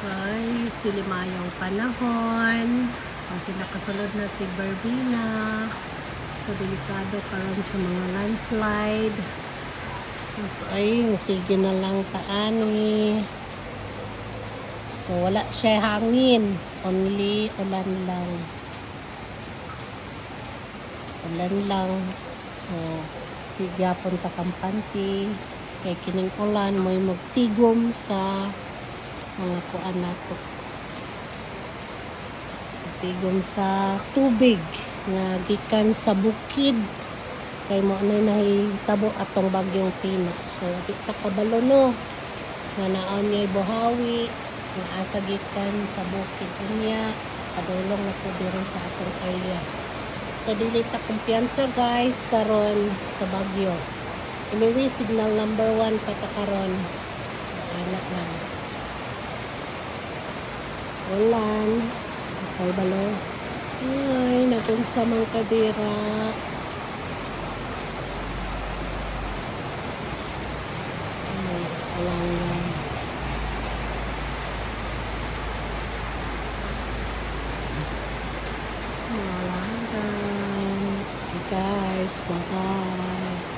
Guys, dilimayong panahon. Kasi nakasunod na si Barbina. So, delikado karon sa mga landslide. So, ay, sige na lang taani. So, wala siya hangin. Only ulan lang. Ulan lang. So, higyapon ta kampanti. Kay kining ulan mo'y magtigom sa mga kuan nato. Magtigom sa tubig nga gikan sa bukid. Kay mo na nahitabo atong bagyong Tino. So, di pa kabalo no. Nga naon niya'y buhawi. Nga asa gikan sa bukid niya. Padulong na po diri sa atong area. So, dili ta kumpiyansa guys karon sa bagyo. Anyway, signal number 1 pata karon. So, anak lang. Ulan. Okay, balo. Ay, natunsa mang kadira. Ay, ulan lang. Ulan guys. Okay guys, bye-bye.